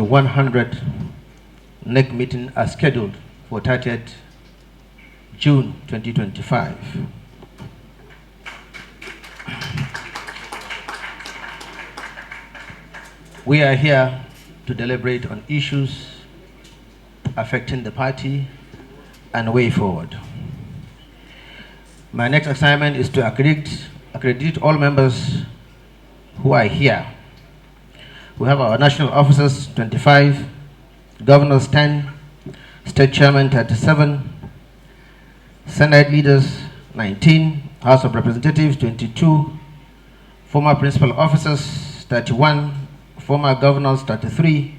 100th NEC meeting as scheduled for 30th June 2025. We are here to deliberate on issues affecting the party and way forward. My next assignment is to accredit all members who are here. We have our national officers 25, governors 10, state chairman 37, Senate leaders 19, House of Representatives 22, former principal officers 31, former governors 33,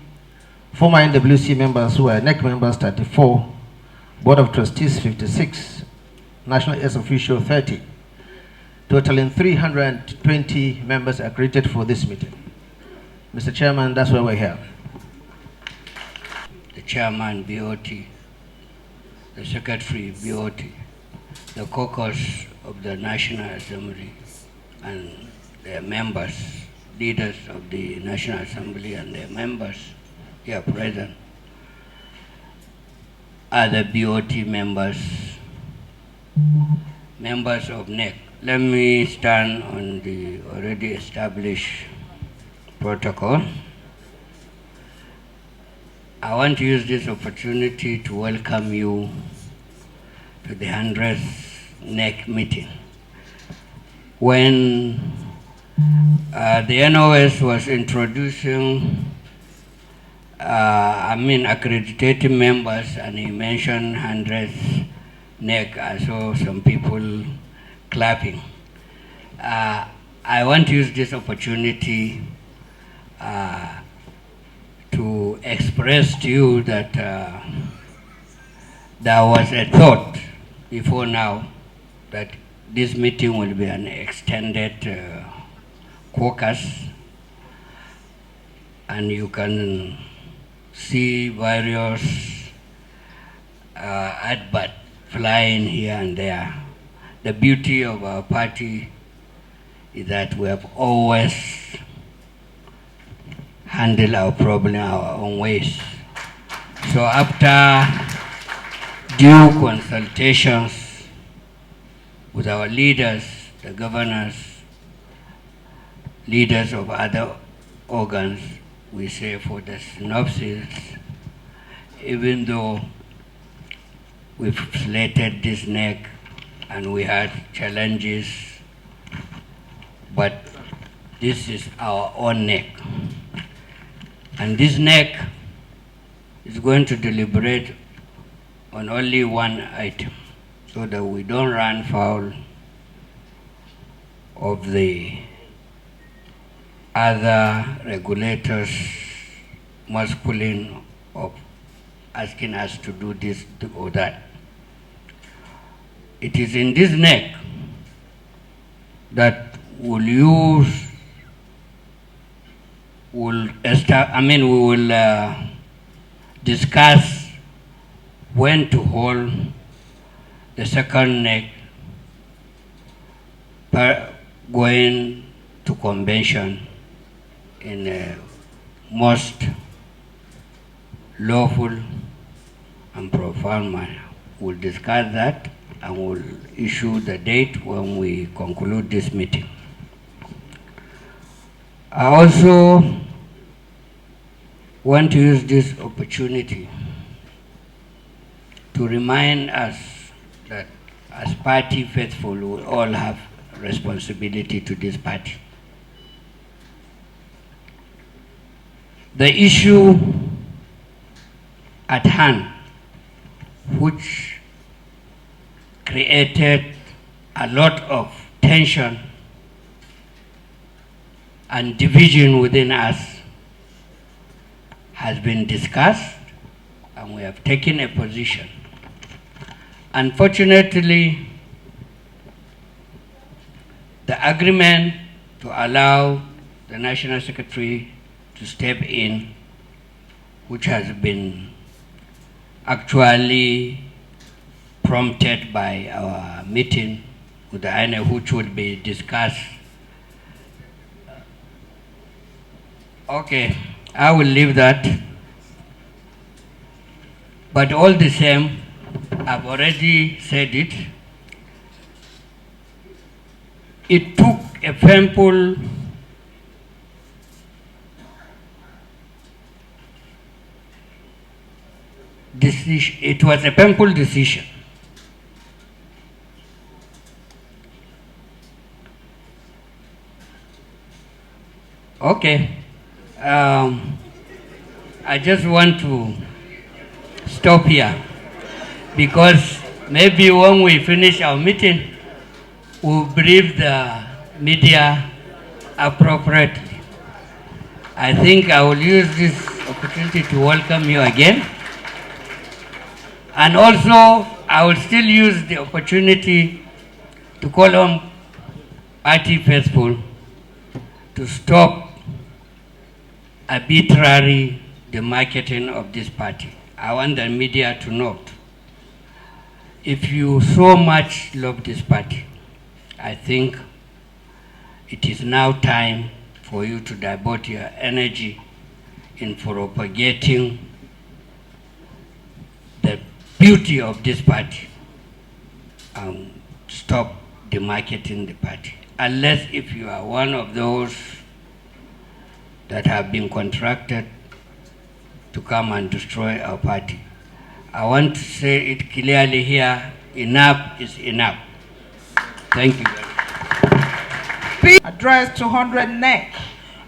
former NWC members who are NEC members 34, Board of Trustees 56, National Aids Official 30, totaling 320 members accredited for this meeting. Mr. Chairman, that's why we're here. The Chairman, BOT, the Secretary, BOT, the caucus of the National Assembly, and their members, leaders of the National Assembly and their members here present, other BOT members, members of NEC. Let me stand on the already established protocol. I want to use this opportunity to welcome you to the 100th NEC meeting. When the NOS was introducing, accredited members, and he mentioned 100th NEC, I saw some people clapping. I want to use this opportunity to express to you that there was a thought before now that this meeting will be an extended caucus, and you can see various adverts flying here and there. The beauty of our party is that we have always handled our problem our own ways. So after due consultations with our leaders, the governors, leaders of other organs, we say for the synopsis, even though we've slated this NEC and we had challenges, but this is our own NEC. And this NEC is going to deliberate on only one item so that we don't run foul of the other regulators masculine of asking us to do this or that. It is in this NEC that we will discuss when to hold the second NEC going to convention in a most lawful and profound manner. We'll discuss that and we'll issue the date when we conclude this meeting. I also want to use this opportunity to remind us that as party faithful, we all have responsibility to this party. The issue at hand, which created a lot of tension and division within us, has been discussed and we have taken a position. Unfortunately, the agreement to allow the National Secretary to step in, which has been actually prompted by our meeting with the INEC, which will be discussed. Okay, I will leave that But all the same, I've already said it. It took a painful decision. It was a painful decision. Okay. I just want to stop here because maybe when we finish our meeting, we'll brief the media appropriately. I think I will use this opportunity to welcome you again. And also, I will still use the opportunity to call on party faithful to stop arbitrary the marketing of this party. I want the media to note, if you so much love this party, I think it is now time for you to devote your energy in propagating the beauty of this party and stop the marketing the party. Unless if you are one of those that have been contracted to come and destroy our party. I want to say it clearly here, enough is enough. Thank you very much. Address to 100 NEC.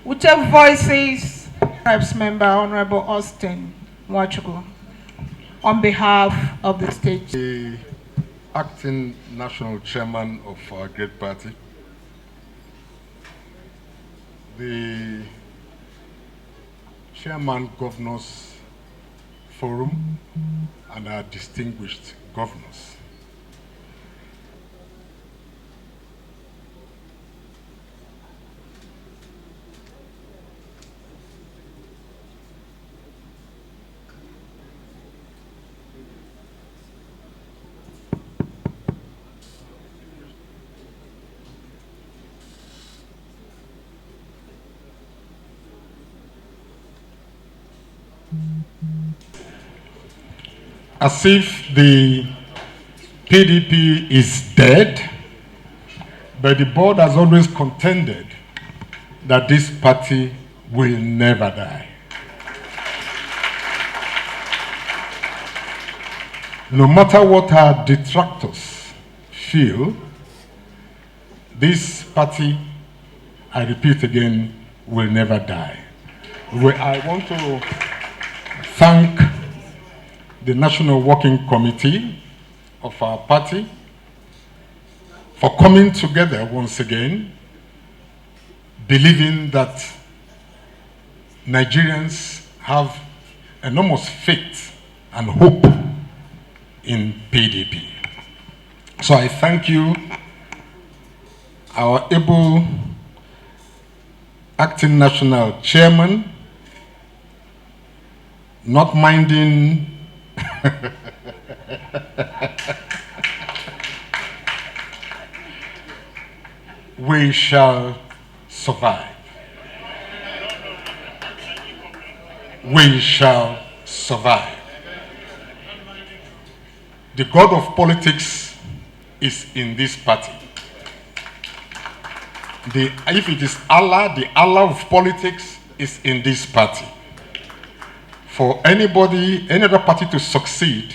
Whichever voices, Reps Member Honorable Austin Nwachukwu, on behalf of the state. The acting national chairman of our great party, the chairman governors forum, and our distinguished governors. As if the PDP is dead, but the board has always contended that this party will never die. No matter what our detractors feel, this party, I repeat again, will never die. I want to thank the National Working Committee of our party for coming together once again, believing that Nigerians have enormous faith and hope in PDP. So I thank you, our able acting national chairman, not minding we shall survive. We shall survive. The God of politics is in this party. If it is Allah, the Allah of politics is in this party. For anybody, any other party to succeed,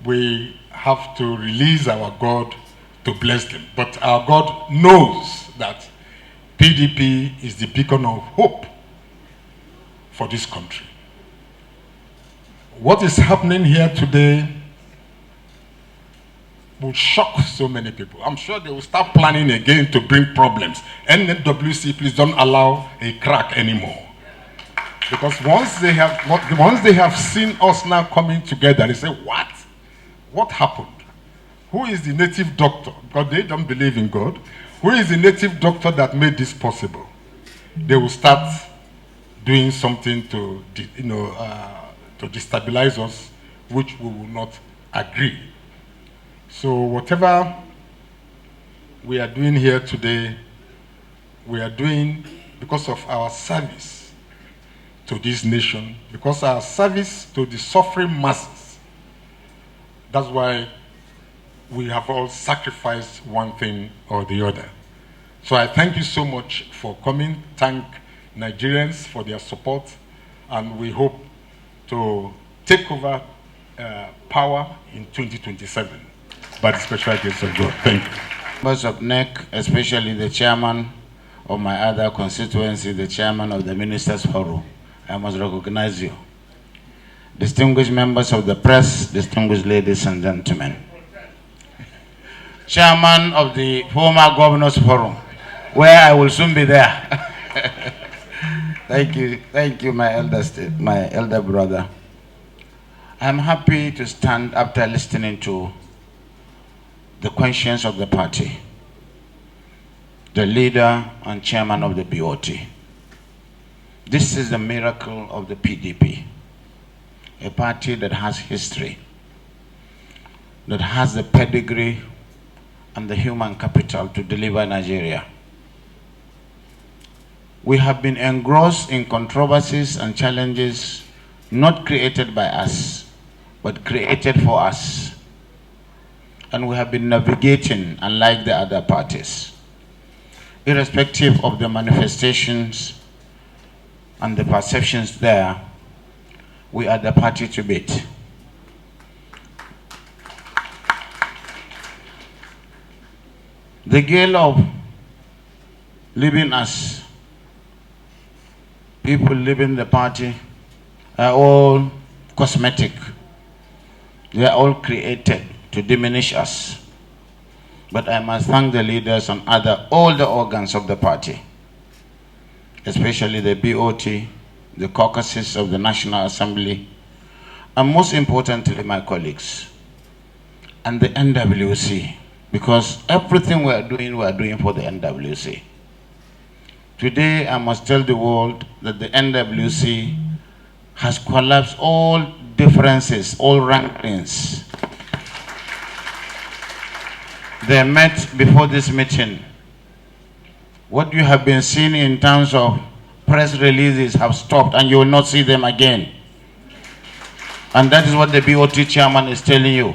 we have to release our God to bless them. But our God knows that PDP is the beacon of hope for this country. What is happening here today will shock so many people. I'm sure they will start planning again to bring problems. NWC, please don't allow a crack anymore. Because once they have seen us now coming together, they say, what? What happened? Who is the native doctor? Because they don't believe in God. Who is the native doctor that made this possible? They will start doing something to destabilize us, which we will not agree. So whatever we are doing here today, we are doing because of our service to this nation, because our service to the suffering masses. That's why we have all sacrificed one thing or the other. So I thank you so much for coming. Thank Nigerians for their support, and we hope to take over power in 2027 by the special grace of God. Thank you. Members of NEC, especially the chairman of my other constituency, the chairman of the Ministers' Forum, I must recognize you. Distinguished members of the press, distinguished ladies and gentlemen. Chairman of the former Governors' Forum, where I will soon be there. Thank you, my elder brother. I'm happy to stand after listening to the conscience of the party, the leader and chairman of the BOT. This is the miracle of the PDP, a party that has history, that has the pedigree and the human capital to deliver Nigeria. We have been engrossed in controversies and challenges not created by us, but created for us. And we have been navigating unlike the other parties. Irrespective of the manifestations and the perceptions there, we are the party to beat. The gale of leaving us, people leaving the party, are all cosmetic. They are all created to diminish us. But I must thank the leaders and all the organs of the party, especially the BOT, the caucuses of the National Assembly, and most importantly, my colleagues, and the NWC, because everything we are doing for the NWC. Today, I must tell the world that the NWC has collapsed all differences, all rankings. They met before this meeting. What you have been seeing in terms of press releases have stopped, and you will not see them again. And that is what the BOT chairman is telling you.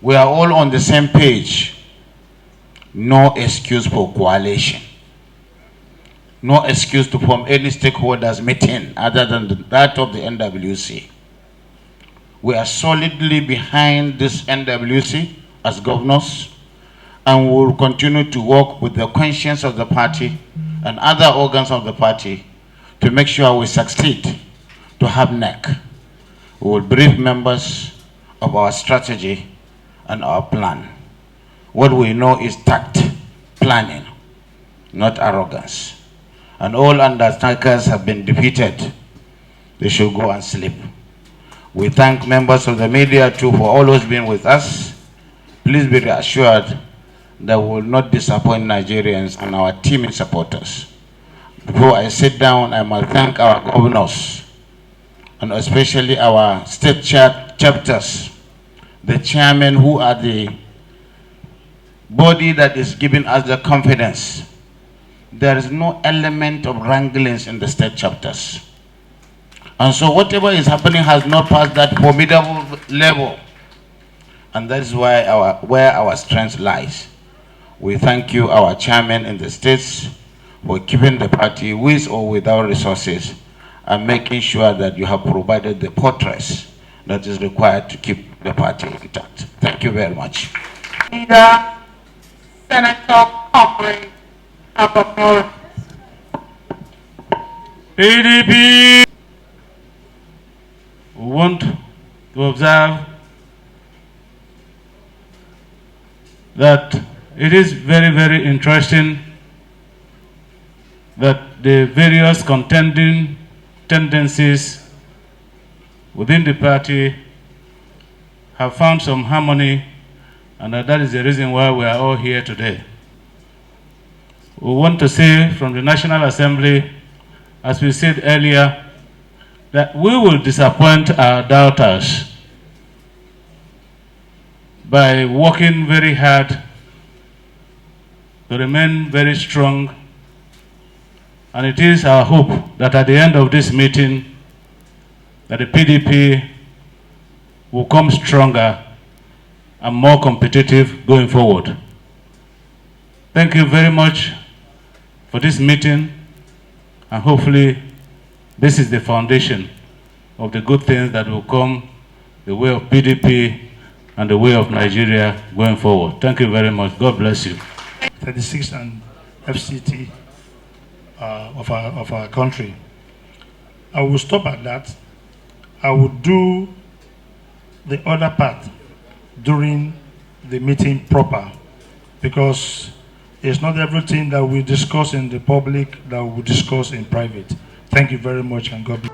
We are all on the same page. No excuse for coalition. No excuse to form any stakeholders meeting other than that of the NWC. We are solidly behind this NWC as governors, and we will continue to work with the conscience of the party and other organs of the party to make sure we succeed to have NEC. We will brief members of our strategy and our plan. What we know is tact, planning, not arrogance. And all undertakers have been defeated. They should go and sleep. We thank members of the media too for always being with us. Please be reassured that we will not disappoint Nigerians and our team supporters. Before I sit down, I must thank our governors, and especially our state chapters, the chairmen who are the body that is giving us the confidence. There is no element of wranglings in the state chapters. And so whatever is happening has not passed that formidable level. And that is why where our strength lies. We thank you, our chairman in the states, for keeping the party with or without resources and making sure that you have provided the fortress that is required to keep the party intact. Thank you very much. Leader, Senator Comrade Akpabio. PDP, we want to observe that it is very, very interesting that the various contending tendencies within the party have found some harmony, and that is the reason why we are all here today. We want to say from the National Assembly, as we said earlier, that we will disappoint our doubters by working very hard to remain very strong And it is our hope that at the end of this meeting, that the PDP will come stronger and more competitive going forward. Thank you very much for this meeting, and hopefully this is the foundation of the good things that will come the way of PDP and the way of Nigeria going forward. Thank you very much. God bless you. 36 and FCT of our country. I will stop at that. I will do the other part during the meeting proper, because it's not everything that we discuss in the public that we discuss in private. Thank you very much, and God bless.